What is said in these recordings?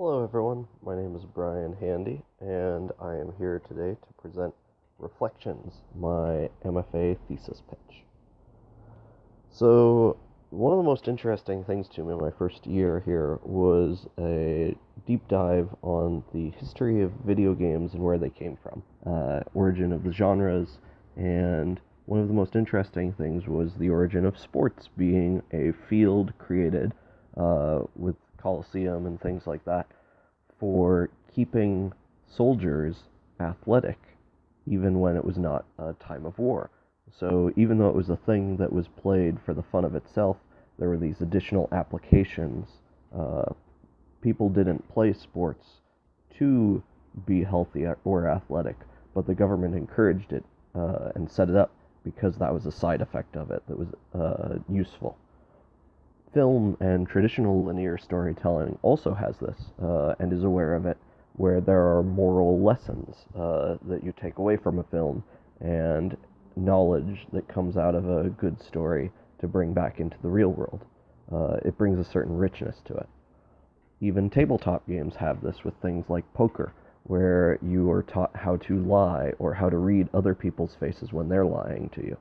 Hello everyone, my name is Brian Handy, and I am here today to present Reflections, my MFA thesis pitch. So, one of the most interesting things to me in my first year here was a deep dive on the history of video games and where they came from, origin of the genres, and one of the most interesting things was the origin of sports being a field created with Coliseum and things like that for keeping soldiers athletic even when it was not a time of war. So even though it was a thing that was played for the fun of itself, there were these additional applications. People didn't play sports to be healthy or athletic, but the government encouraged it and set it up because that was a side effect of it that was useful. Film and traditional linear storytelling also has this and is aware of it, where there are moral lessons that you take away from a film and knowledge that comes out of a good story to bring back into the real world. It brings a certain richness to it. Even tabletop games have this with things like poker, where you are taught how to lie or how to read other people's faces when they're lying to you.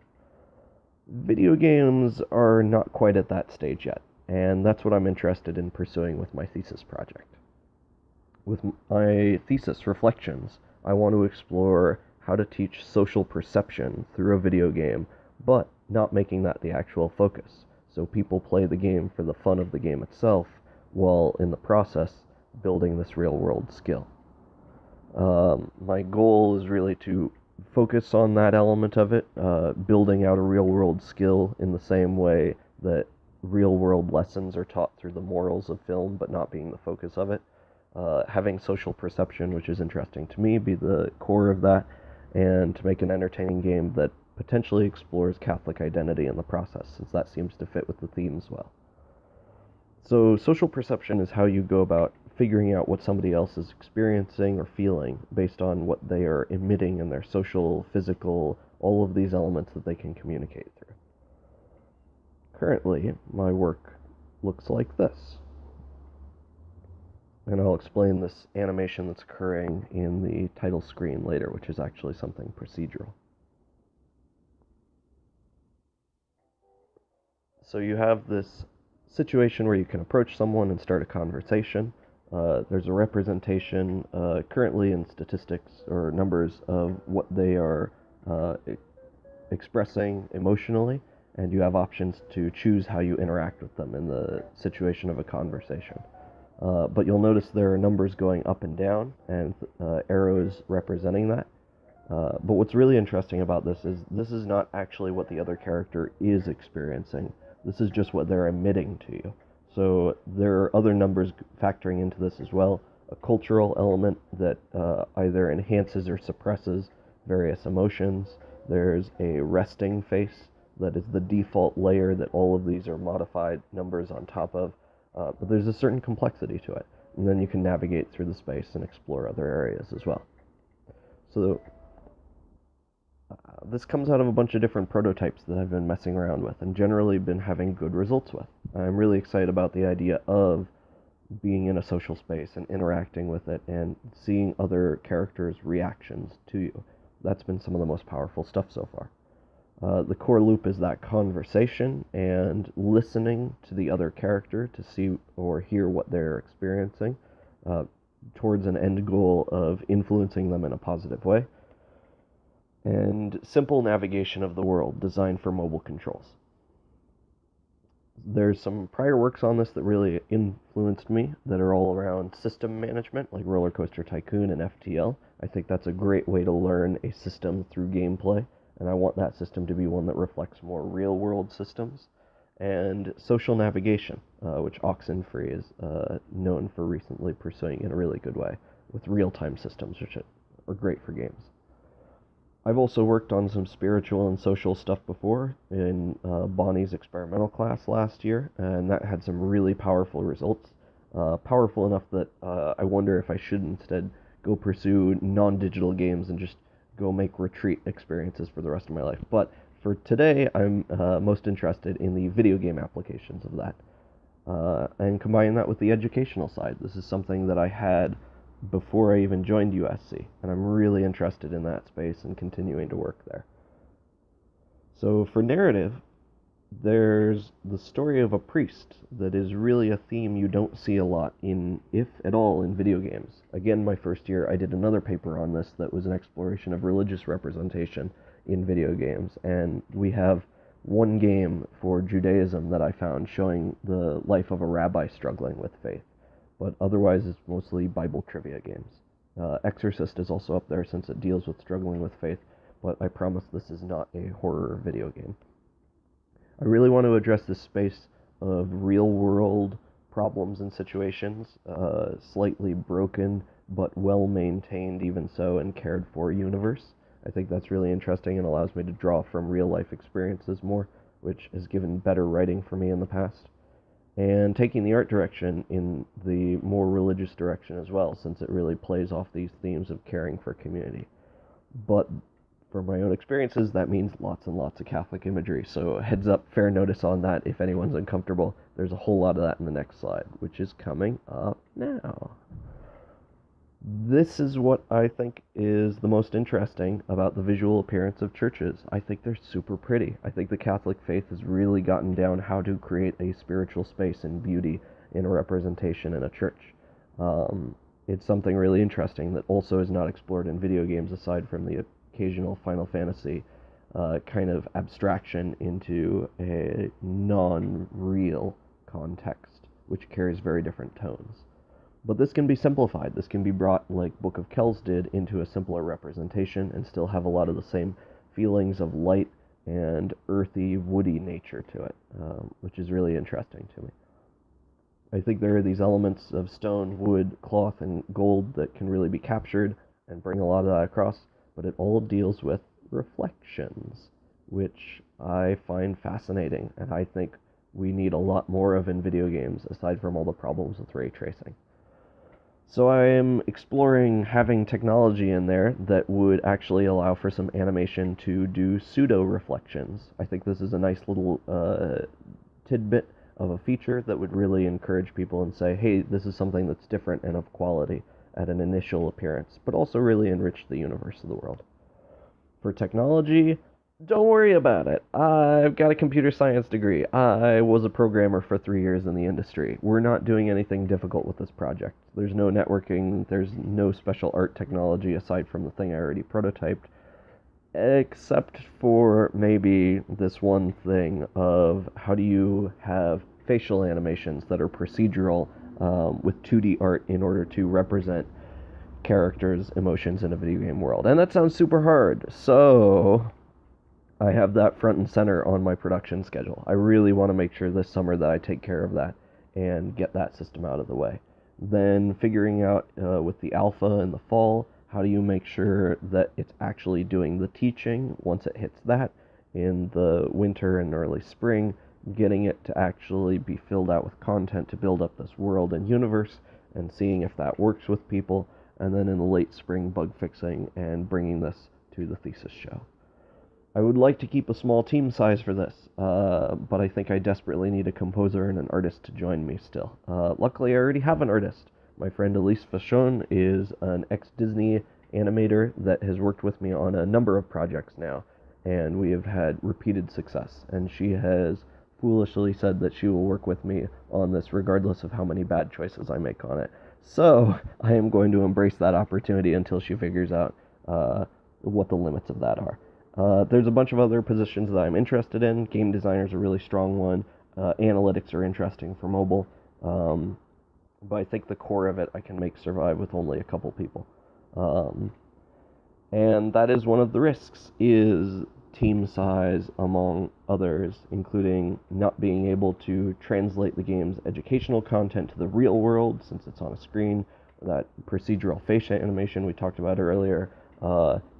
Video games are not quite at that stage yet, and that's what I'm interested in pursuing with my thesis project. With my thesis reflections, I want to explore how to teach social perception through a video game, but not making that the actual focus. So people play the game for the fun of the game itself, while in the process building this real-world skill. My goal is really to focus on that element of it, building out a real-world skill in the same way that real-world lessons are taught through the morals of film, but not being the focus of it. Having social perception, which is interesting to me, be the core of that, and to make an entertaining game that potentially explores Catholic identity in the process, since that seems to fit with the themes well. So social perception is how you go about figuring out what somebody else is experiencing or feeling based on what they are emitting in their social, physical, all of these elements that they can communicate through. Currently, my work looks like this. And I'll explain this animation that's occurring in the title screen later, which is actually something procedural. So you have this situation where you can approach someone and start a conversation. There's a representation currently in statistics or numbers of what they are expressing emotionally, and you have options to choose how you interact with them in the situation of a conversation. But you'll notice there are numbers going up and down and arrows representing that. But what's really interesting about this is not actually what the other character is experiencing. This is just what they're emitting to you. So there are other numbers factoring into this as well. A cultural element that either enhances or suppresses various emotions. There's a resting face that is the default layer that all of these are modified numbers on top of. But there's a certain complexity to it. And then you can navigate through the space and explore other areas as well. So this comes out of a bunch of different prototypes that I've been messing around with and generally been having good results with. I'm really excited about the idea of being in a social space and interacting with it and seeing other characters' reactions to you. That's been some of the most powerful stuff so far. The core loop is that conversation and listening to the other character to see or hear what they're experiencing towards an end goal of influencing them in a positive way. And simple navigation of the world designed for mobile controls. There's some prior works on this that really influenced me that are all around system management, like Roller Coaster Tycoon and FTL. I think that's a great way to learn a system through gameplay, and I want that system to be one that reflects more real-world systems. And social navigation, which Oxenfree is known for recently pursuing in a really good way, with real-time systems, which are great for games. I've also worked on some spiritual and social stuff before in Bonnie's experimental class last year, and that had some really powerful results. Powerful enough that I wonder if I should instead go pursue non-digital games and just go make retreat experiences for the rest of my life. But for today, I'm most interested in the video game applications of that. and combine that with the educational side. This is something that I had before I even joined USC, and I'm really interested in that space and continuing to work there. So for narrative, there's the story of a priest that is really a theme you don't see a lot in, if at all, in video games. Again, my first year, I did another paper on this that was an exploration of religious representation in video games, and we have one game for Judaism that I found showing the life of a rabbi struggling with faith, but otherwise it's mostly Bible trivia games. Exorcist is also up there since it deals with struggling with faith, but I promise this is not a horror video game. I really want to address this space of real-world problems and situations, slightly broken but well-maintained even so and cared for universe. I think that's really interesting and allows me to draw from real-life experiences more, which has given better writing for me in the past. And taking the art direction in the more religious direction as well, since it really plays off these themes of caring for community. But for my own experiences, that means lots and lots of Catholic imagery, so heads up, fair notice on that if anyone's uncomfortable. There's a whole lot of that in the next slide, which is coming up now. This is what I think is the most interesting about the visual appearance of churches. I think they're super pretty. I think the Catholic faith has really gotten down how to create a spiritual space and beauty in a representation in a church. It's something really interesting that also is not explored in video games aside from the occasional Final Fantasy kind of abstraction into a non-real context, which carries very different tones. But this can be simplified. This can be brought, like Book of Kells did, into a simpler representation and still have a lot of the same feelings of light and earthy, woody nature to it, which is really interesting to me. I think there are these elements of stone, wood, cloth, and gold that can really be captured and bring a lot of that across, but it all deals with reflections, which I find fascinating, and I think we need a lot more of in video games, aside from all the problems with ray tracing. So I am exploring having technology in there that would actually allow for some animation to do pseudo-reflections. I think this is a nice little tidbit of a feature that would really encourage people and say, hey, this is something that's different and of quality at an initial appearance, but also really enrich the universe of the world. For technology, don't worry about it. I've got a computer science degree. I was a programmer for 3 years in the industry. We're not doing anything difficult with this project. There's no networking, there's no special art technology aside from the thing I already prototyped, except for maybe this one thing of how do you have facial animations that are procedural with 2D art in order to represent characters' emotions in a video game world. And that sounds super hard, so I have that front and center on my production schedule. I really want to make sure this summer that I take care of that and get that system out of the way. Then figuring out with the alpha in the fall, how do you make sure that it's actually doing the teaching once it hits that in the winter and early spring, getting it to actually be filled out with content to build up this world and universe, and seeing if that works with people, and then in the late spring bug fixing and bringing this to the thesis show. I would like to keep a small team size for this, but I think I desperately need a composer and an artist to join me still. Luckily, I already have an artist. My friend Elise Fachon is an ex-Disney animator that has worked with me on a number of projects now, and we have had repeated success, and she has foolishly said that she will work with me on this regardless of how many bad choices I make on it. So I am going to embrace that opportunity until she figures out what the limits of that are. There's a bunch of other positions that I'm interested in. Game designer is a really strong one. Analytics are interesting for mobile. But I think the core of it I can make survive with only a couple people. And that is one of the risks, is team size among others, including not being able to translate the game's educational content to the real world since it's on a screen, that procedural face animation we talked about earlier,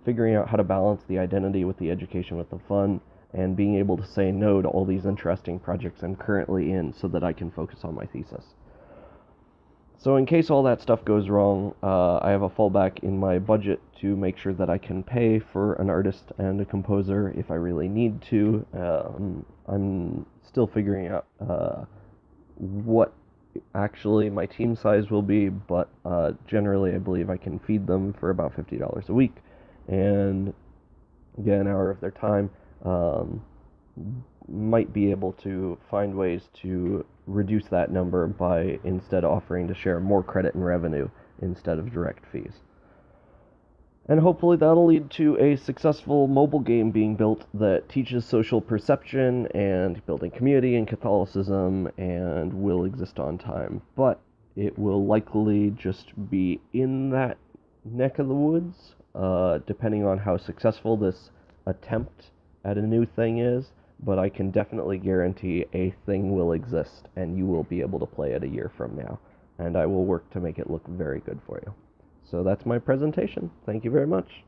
figuring out how to balance the identity with the education with the fun, and being able to say no to all these interesting projects I'm currently in so that I can focus on my thesis. So in case all that stuff goes wrong, I have a fallback in my budget to make sure that I can pay for an artist and a composer if I really need to. I'm still figuring out what actually my team size will be, but generally I believe I can feed them for about $50 a week and get an hour of their time. Might be able to find ways to reduce that number by instead offering to share more credit and revenue instead of direct fees. And hopefully that'll lead to a successful mobile game being built that teaches social perception and building community and Catholicism and will exist on time. But it will likely just be in that neck of the woods, depending on how successful this attempt at a new thing is. But I can definitely guarantee a thing will exist and you will be able to play it a year from now. And I will work to make it look very good for you. So that's my presentation. Thank you very much.